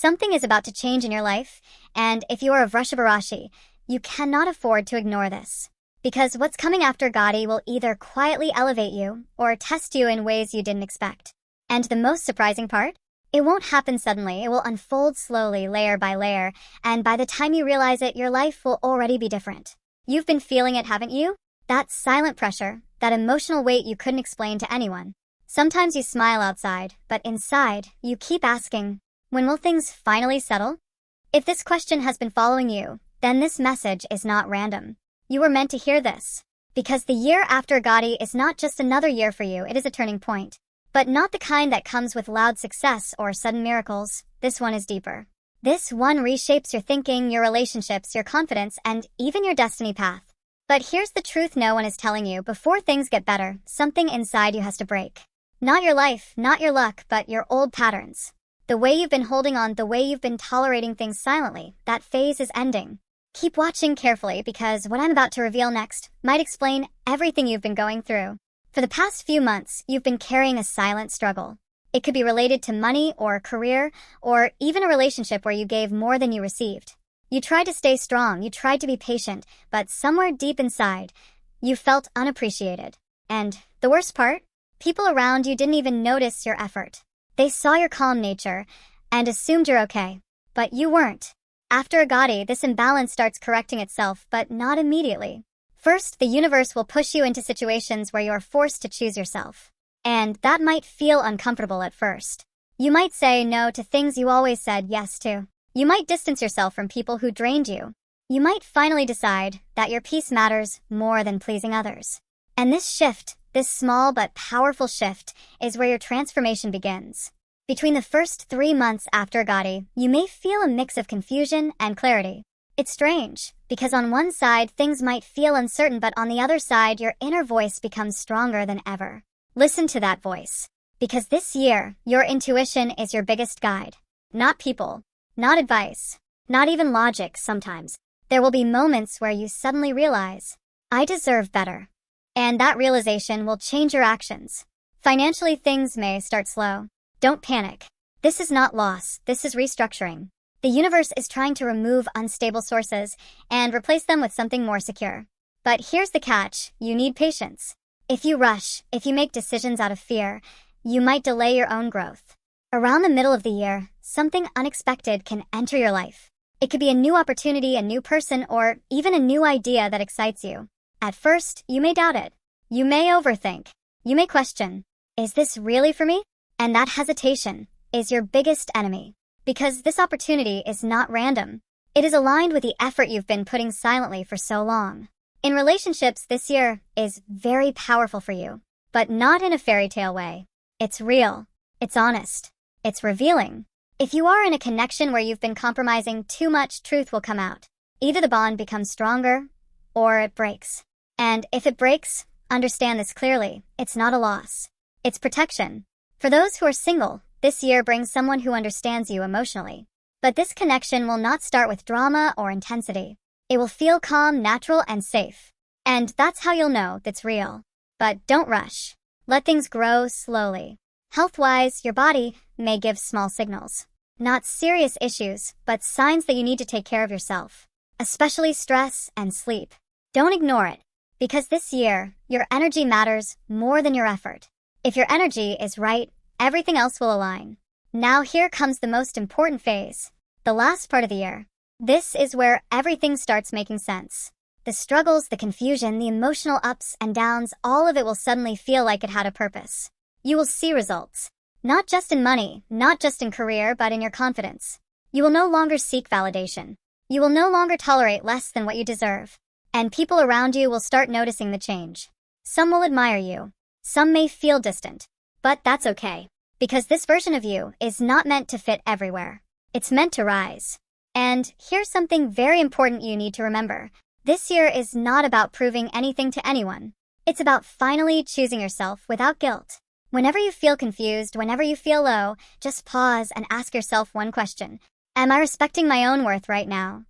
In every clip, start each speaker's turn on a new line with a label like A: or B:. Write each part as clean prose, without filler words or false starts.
A: Something is about to change in your life, and if you are a Vrushabha Rashi, you cannot afford to ignore this. Because what's coming after Ugadi will either quietly elevate you or test you in ways you didn't expect. And the most surprising part? It won't happen suddenly. It will unfold slowly, layer by layer, and by the time you realize it, your life will already be different. You've been feeling it, haven't you? That silent pressure, that emotional weight you couldn't explain to anyone. Sometimes you smile outside, but inside, you keep asking, when will things finally settle? If this question has been following you, then this message is not random. You were meant to hear this. Because the year after Ugadi is not just another year for you, it is a turning point. But not the kind that comes with loud success or sudden miracles. This one is deeper. This one reshapes your thinking, your relationships, your confidence, and even your destiny path. But here's the truth no one is telling you. Before things get better, something inside you has to break. Not your life, not your luck, but your old patterns. The way you've been holding on, the way you've been tolerating things silently, that phase is ending. Keep watching carefully because what I'm about to reveal next might explain everything you've been going through. For the past few months, you've been carrying a silent struggle. It could be related to money or career or even a relationship where you gave more than you received. You tried to stay strong, you tried to be patient, but somewhere deep inside, you felt unappreciated. And the worst part? People around you didn't even notice your effort. They saw your calm nature and assumed you're okay. But you weren't. After Ugadi, this imbalance starts correcting itself, but not immediately. First, the universe will push you into situations where you're forced to choose yourself. And that might feel uncomfortable at first. You might say no to things you always said yes to. You might distance yourself from people who drained you. You might finally decide that your peace matters more than pleasing others. And this shift, this small but powerful shift, is where your transformation begins. Between the first 3 months after Ugadi, you may feel a mix of confusion and clarity. It's strange, because on one side things might feel uncertain, but on the other side your inner voice becomes stronger than ever. Listen to that voice. Because this year, your intuition is your biggest guide. Not people, not advice, not even logic sometimes. There will be moments where you suddenly realize, I deserve better. And that realization will change your actions. Financially, things may start slow. Don't panic. This is not loss, this is restructuring. The universe is trying to remove unstable sources and replace them with something more secure. But here's the catch, you need patience. If you rush, if you make decisions out of fear, you might delay your own growth. Around the middle of the year, something unexpected can enter your life. It could be a new opportunity, a new person, or even a new idea that excites you. At first, you may doubt it. You may overthink. You may question, is this really for me? And that hesitation is your biggest enemy. Because this opportunity is not random. It is aligned with the effort you've been putting silently for so long. In relationships, this year is very powerful for you, but not in a fairy tale way. It's real. It's honest. It's revealing. If you are in a connection where you've been compromising too much, truth will come out. Either the bond becomes stronger, or it breaks. And if it breaks, understand this clearly, it's not a loss. It's protection. For those who are single, this year brings someone who understands you emotionally. But this connection will not start with drama or intensity. It will feel calm, natural, and safe. And that's how you'll know that's real. But don't rush. Let things grow slowly. Health-wise, your body may give small signals. Not serious issues, but signs that you need to take care of yourself. Especially stress and sleep. Don't ignore it. Because this year, your energy matters more than your effort. If your energy is right, everything else will align. Now here comes the most important phase. The last part of the year. This is where everything starts making sense. The struggles, the confusion, the emotional ups and downs, all of it will suddenly feel like it had a purpose. You will see results. Not just in money, not just in career, but in your confidence. You will no longer seek validation. You will no longer tolerate less than what you deserve. And people around you will start noticing the change. Some will admire you. Some may feel distant. But that's okay. Because this version of you is not meant to fit everywhere. It's meant to rise. And here's something very important you need to remember. This year is not about proving anything to anyone. It's about finally choosing yourself without guilt. Whenever you feel confused, whenever you feel low, just pause and ask yourself one question. Am I respecting my own worth right now?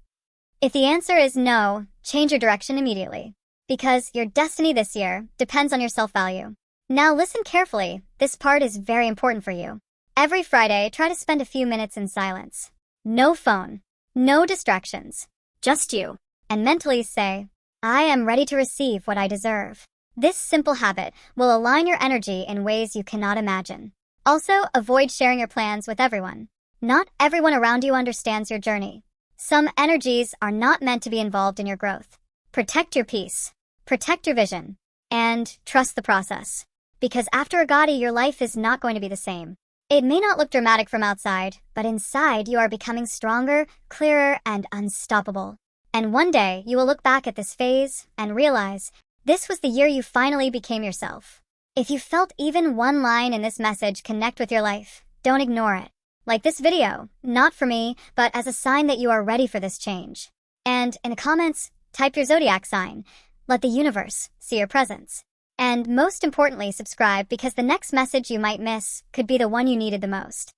A: If the answer is no, change your direction immediately. Because your destiny this year depends on your self-value. Now listen carefully, this part is very important for you. Every Friday, try to spend a few minutes in silence. No phone. No distractions. Just you. And mentally say, I am ready to receive what I deserve. This simple habit will align your energy in ways you cannot imagine. Also, avoid sharing your plans with everyone. Not everyone around you understands your journey. Some energies are not meant to be involved in your growth. Protect your peace. Protect your vision. And trust the process. Because after Ugadi, your life is not going to be the same. It may not look dramatic from outside, but inside you are becoming stronger, clearer, and unstoppable. And one day, you will look back at this phase and realize this was the year you finally became yourself. If you felt even one line in this message connect with your life, don't ignore it. Like this video, not for me, but as a sign that you are ready for this change. And in the comments, type your zodiac sign. Let the universe see your presence. And most importantly, subscribe because the next message you might miss could be the one you needed the most.